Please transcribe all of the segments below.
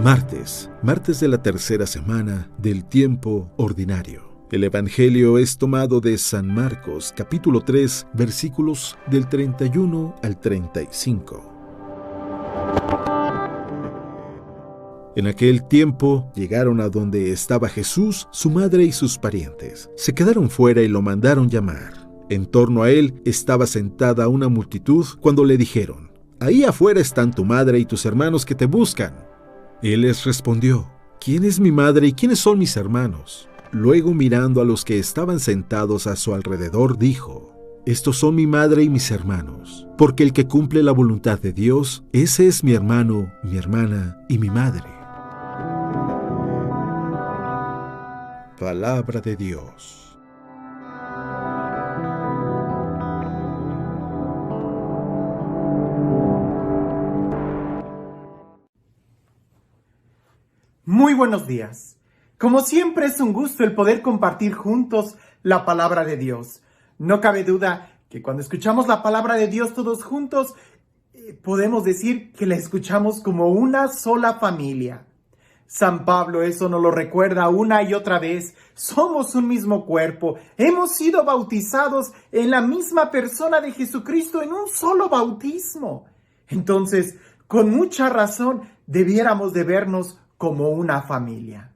Martes de la tercera semana del tiempo ordinario. El Evangelio es tomado de San Marcos, capítulo 3, versículos del 31 al 35. En aquel tiempo llegaron a donde estaba Jesús, su madre y sus parientes. Se quedaron fuera y lo mandaron llamar. En torno a él estaba sentada una multitud cuando le dijeron: «Ahí afuera están tu madre y tus hermanos que te buscan». Él les respondió: «¿Quién es mi madre y quiénes son mis hermanos?». Luego, mirando a los que estaban sentados a su alrededor, dijo: «Estos son mi madre y mis hermanos, porque el que cumple la voluntad de Dios, ese es mi hermano, mi hermana y mi madre». Palabra de Dios. Muy buenos días. Como siempre, es un gusto el poder compartir juntos la palabra de Dios. No cabe duda que cuando escuchamos la palabra de Dios todos juntos, podemos decir que la escuchamos como una sola familia. San Pablo eso nos lo recuerda una y otra vez. Somos un mismo cuerpo. Hemos sido bautizados en la misma persona de Jesucristo en un solo bautismo. Entonces, con mucha razón, debiéramos de vernos como una familia.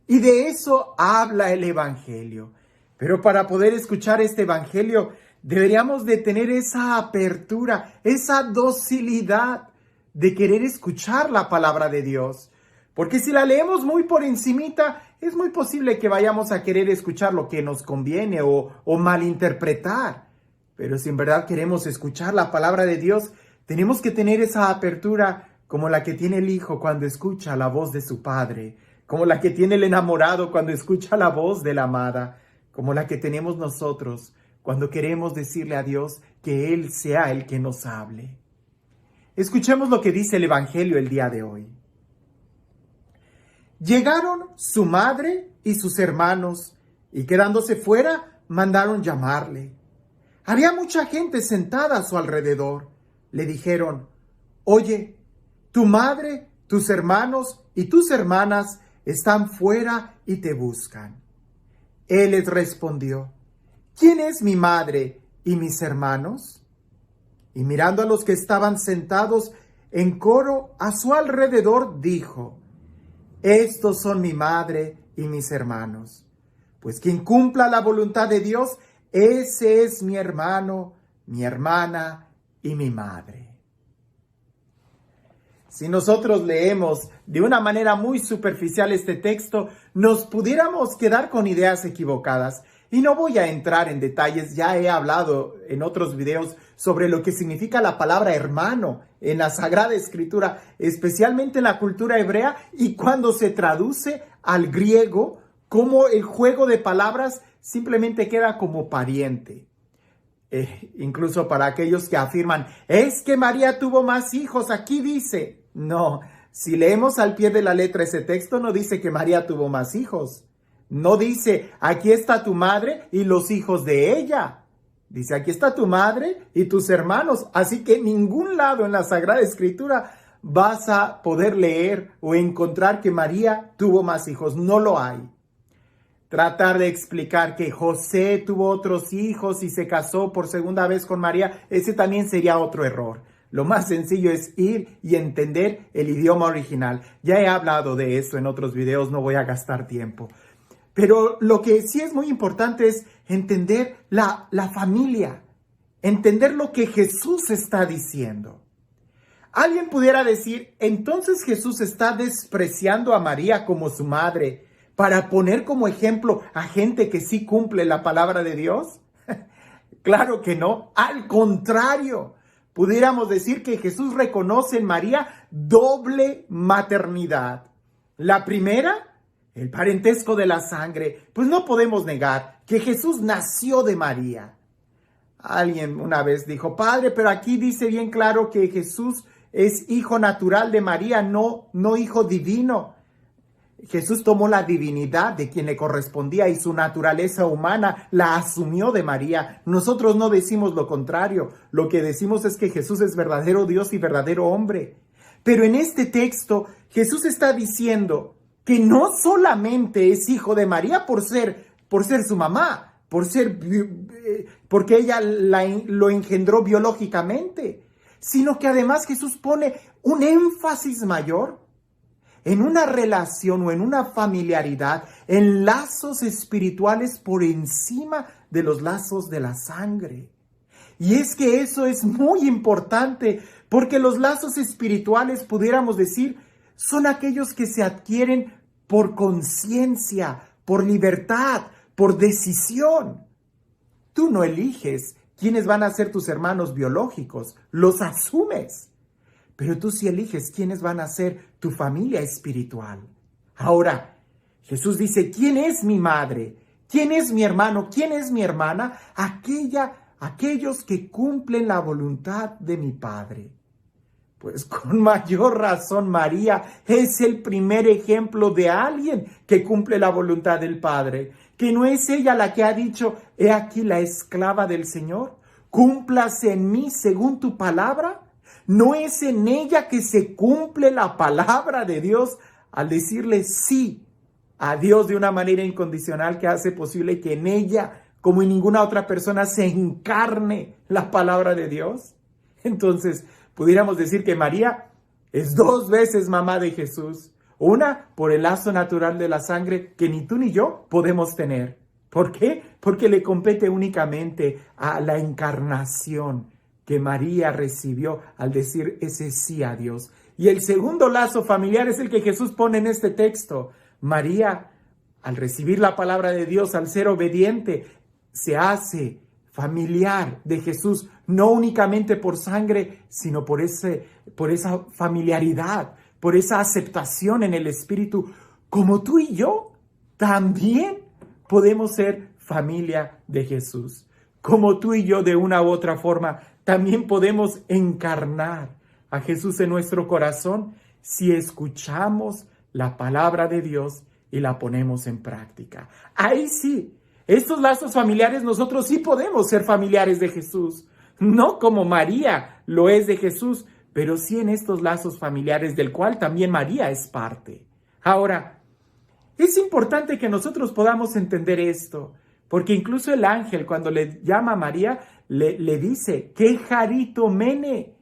Y de eso habla el Evangelio. Pero para poder escuchar este Evangelio, deberíamos de tener esa apertura, esa docilidad de querer escuchar la palabra de Dios. Porque si la leemos muy por encimita, es muy posible que vayamos a querer escuchar lo que nos conviene o malinterpretar. Pero si en verdad queremos escuchar la palabra de Dios, tenemos que tener esa apertura como la que tiene el hijo cuando escucha la voz de su padre, como la que tiene el enamorado cuando escucha la voz de la amada, como la que tenemos nosotros cuando queremos decirle a Dios que Él sea el que nos hable. Escuchemos lo que dice el Evangelio el día de hoy. Llegaron su madre y sus hermanos, y quedándose fuera, mandaron llamarle. Había mucha gente sentada a su alrededor. Le dijeron: «Oye, tu madre, tus hermanos y tus hermanas están fuera y te buscan». Él les respondió: «¿Quién es mi madre y mis hermanos?». Y mirando a los que estaban sentados en coro a su alrededor, dijo: «Estos son mi madre y mis hermanos. Pues quien cumpla la voluntad de Dios, ese es mi hermano, mi hermana y mi madre». Si nosotros leemos de una manera muy superficial este texto, nos pudiéramos quedar con ideas equivocadas. Y no voy a entrar en detalles, ya he hablado en otros videos sobre lo que significa la palabra hermano en la Sagrada Escritura, especialmente en la cultura hebrea, y cuando se traduce al griego, como el juego de palabras simplemente queda como pariente. Incluso para aquellos que afirman: «Es que María tuvo más hijos», aquí dice... No, si leemos al pie de la letra ese texto, no dice que María tuvo más hijos. No dice: «Aquí está tu madre y los hijos de ella». Dice: «Aquí está tu madre y tus hermanos». Así que en ningún lado en la Sagrada Escritura vas a poder leer o encontrar que María tuvo más hijos. No lo hay. Tratar de explicar que José tuvo otros hijos y se casó por segunda vez con María, ese también sería otro error. Lo más sencillo es ir y entender el idioma original. Ya he hablado de eso en otros videos, no voy a gastar tiempo. Pero lo que sí es muy importante es entender la familia, entender lo que Jesús está diciendo. Alguien pudiera decir: entonces Jesús está despreciando a María como su madre para poner como ejemplo a gente que sí cumple la palabra de Dios. Claro que no, al contrario. Pudiéramos decir que Jesús reconoce en María doble maternidad. La primera, el parentesco de la sangre, pues no podemos negar que Jesús nació de María. Alguien una vez dijo: «Padre, pero aquí dice bien claro que Jesús es hijo natural de María, no hijo divino». Jesús tomó la divinidad de quien le correspondía y su naturaleza humana la asumió de María. Nosotros no decimos lo contrario. Lo que decimos es que Jesús es verdadero Dios y verdadero hombre. Pero en este texto, Jesús está diciendo que no solamente es hijo de María por ser su mamá, porque ella lo engendró biológicamente, sino que además Jesús pone un énfasis mayor en una relación o en una familiaridad, en lazos espirituales por encima de los lazos de la sangre. Y es que eso es muy importante, porque los lazos espirituales, pudiéramos decir, son aquellos que se adquieren por conciencia, por libertad, por decisión. Tú no eliges quiénes van a ser tus hermanos biológicos, los asumes. Pero tú sí eliges quiénes van a ser tu familia espiritual. Ahora, Jesús dice, ¿quién es mi madre? ¿Quién es mi hermano? ¿Quién es mi hermana? Aquellos que cumplen la voluntad de mi Padre. Pues con mayor razón María es el primer ejemplo de alguien que cumple la voluntad del Padre. Que no es ella la que ha dicho, he aquí la esclava del Señor, cúmplase en mí según tu palabra. ¿No es en ella que se cumple la palabra de Dios al decirle sí a Dios de una manera incondicional que hace posible que en ella, como en ninguna otra persona, se encarne la palabra de Dios? Entonces, pudiéramos decir que María es 2 veces mamá de Jesús. Una, por el lazo natural de la sangre que ni tú ni yo podemos tener. ¿Por qué? Porque le compete únicamente a la encarnación que María recibió al decir ese sí a Dios. Y el segundo lazo familiar es el que Jesús pone en este texto. María, al recibir la palabra de Dios, al ser obediente, se hace familiar de Jesús, no únicamente por sangre, sino por esa familiaridad, por esa aceptación en el Espíritu. Como tú y yo, también podemos ser familia de Jesús. Como tú y yo, de una u otra forma, también podemos encarnar a Jesús en nuestro corazón si escuchamos la palabra de Dios y la ponemos en práctica. Ahí sí, estos lazos familiares nosotros sí podemos ser familiares de Jesús. No como María lo es de Jesús, pero sí en estos lazos familiares del cual también María es parte. Ahora, es importante que nosotros podamos entender esto, porque incluso el ángel cuando le llama a María, le dice, ¿qué jaritomene?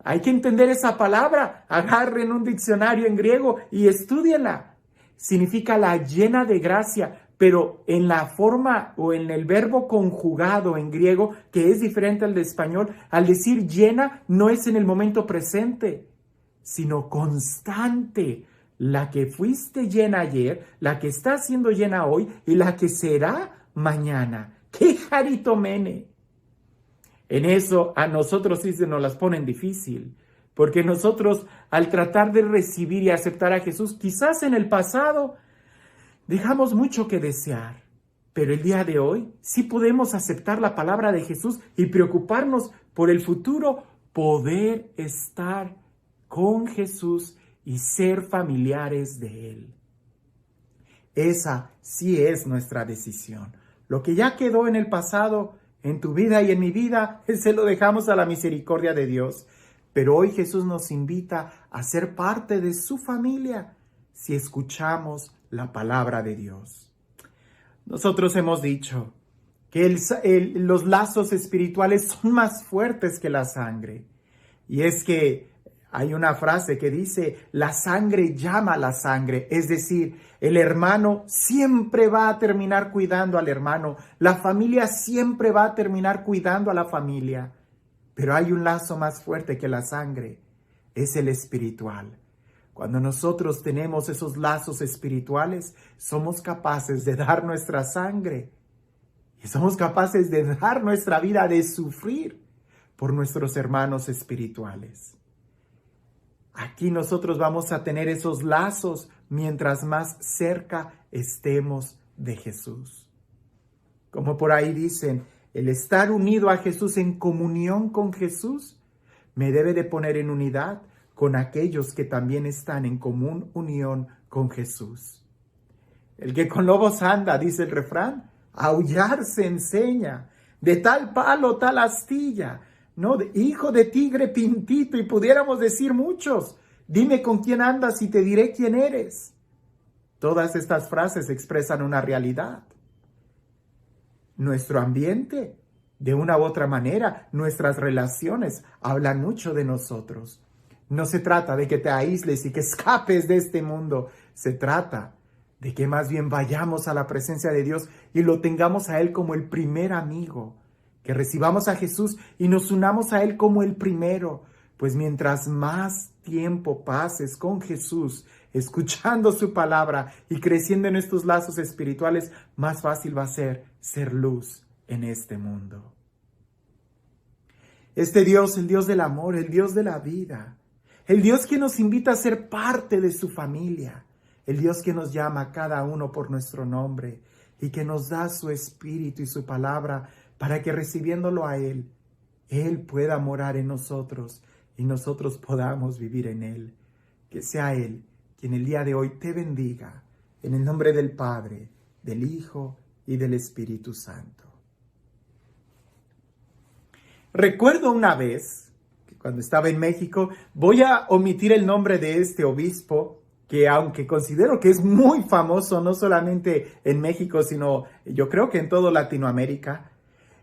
Hay que entender esa palabra. Agarren un diccionario en griego y estúdienla. Significa la llena de gracia, pero en la forma o en el verbo conjugado en griego, que es diferente al de español, al decir llena no es en el momento presente, sino constante. La que fuiste llena ayer, la que está siendo llena hoy y la que será mañana. ¡Qué jaritomene! En eso a nosotros sí se nos las ponen difícil, porque nosotros al tratar de recibir y aceptar a Jesús, quizás en el pasado dejamos mucho que desear, pero el día de hoy sí podemos aceptar la palabra de Jesús y preocuparnos por el futuro, poder estar con Jesús y ser familiares de Él. Esa sí es nuestra decisión. Lo que ya quedó en el pasado, en tu vida y en mi vida, se lo dejamos a la misericordia de Dios. Pero hoy Jesús nos invita a ser parte de su familia si escuchamos la palabra de Dios. Nosotros hemos dicho que los lazos espirituales son más fuertes que la sangre. Y es que hay una frase que dice, la sangre llama a la sangre, es decir, el hermano siempre va a terminar cuidando al hermano, la familia siempre va a terminar cuidando a la familia, pero hay un lazo más fuerte que la sangre, es el espiritual. Cuando nosotros tenemos esos lazos espirituales, somos capaces de dar nuestra sangre y somos capaces de dar nuestra vida, de sufrir por nuestros hermanos espirituales. Aquí nosotros vamos a tener esos lazos mientras más cerca estemos de Jesús. Como por ahí dicen, el estar unido a Jesús, en comunión con Jesús, me debe de poner en unidad con aquellos que también están en común unión con Jesús. El que con lobos anda, dice el refrán, aullar se enseña, de tal palo tal astilla, ¿no? Hijo de tigre pintito, y pudiéramos decir muchos Dime con quién andas y te diré quién eres. Todas estas frases expresan una realidad. Nuestro ambiente, de una u otra manera, nuestras relaciones hablan mucho de nosotros. No se trata de que te aísles y que escapes de este mundo. Se trata de que más bien vayamos a la presencia de Dios y lo tengamos a Él como el primer amigo. Que recibamos a Jesús y nos unamos a Él como el primero. Pues mientras más tiempo pases con Jesús, escuchando su palabra y creciendo en estos lazos espirituales, más fácil va a ser luz en este mundo. Este Dios, el Dios del amor, el Dios de la vida, el Dios que nos invita a ser parte de su familia, el Dios que nos llama a cada uno por nuestro nombre y que nos da su espíritu y su palabra para que recibiéndolo a Él pueda morar en nosotros y nosotros podamos vivir en Él. Que sea Él quien el día de hoy te bendiga, en el nombre del Padre, del Hijo y del Espíritu Santo. Recuerdo una vez, que cuando estaba en México, voy a omitir el nombre de este obispo, que aunque considero que es muy famoso, no solamente en México, sino yo creo que en toda Latinoamérica,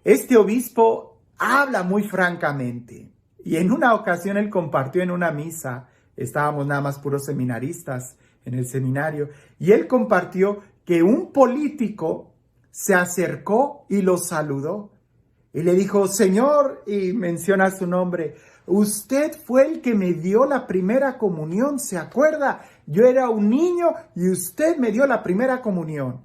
este obispo habla muy francamente. Y en una ocasión él compartió en una misa, estábamos nada más puros seminaristas en el seminario, y él compartió que un político se acercó y lo saludó. Y le dijo, Señor, y menciona su nombre, usted fue el que me dio la primera comunión, ¿se acuerda? Yo era un niño y usted me dio la primera comunión.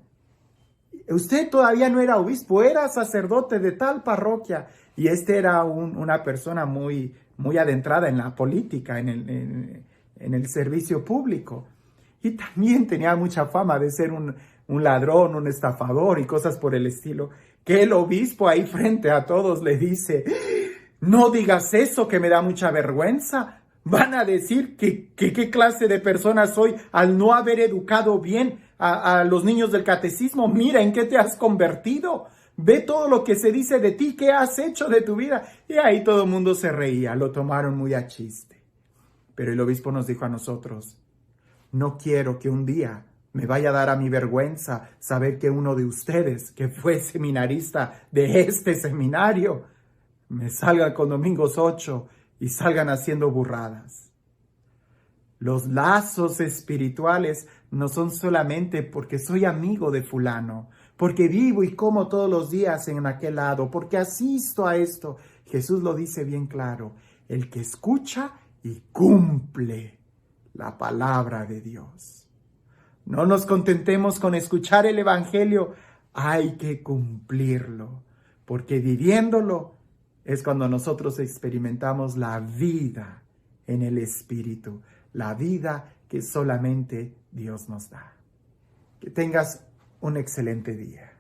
Usted todavía no era obispo, era sacerdote de tal parroquia. Y este era una persona muy adentrada en la política, en el servicio público. Y también tenía mucha fama de ser un ladrón, un estafador y cosas por el estilo. Que el obispo ahí frente a todos le dice, no digas eso que me da mucha vergüenza. Van a decir que qué clase de persona soy al no haber educado bien a los niños del catecismo. Mira en qué te has convertido. Ve todo lo que se dice de ti, qué has hecho de tu vida. Y ahí todo el mundo se reía, lo tomaron muy a chiste. Pero el obispo nos dijo a nosotros, no quiero que un día me vaya a dar a mi vergüenza saber que uno de ustedes, que fue seminarista de este seminario, me salga con Domingos 8 y salgan haciendo burradas. Los lazos espirituales no son solamente porque soy amigo de fulano, porque vivo y como todos los días en aquel lado, porque asisto a esto. Jesús lo dice bien claro, el que escucha y cumple la palabra de Dios. No nos contentemos con escuchar el Evangelio, hay que cumplirlo, porque viviéndolo es cuando nosotros experimentamos la vida en el Espíritu, la vida que solamente Dios nos da. Que tengas un excelente día.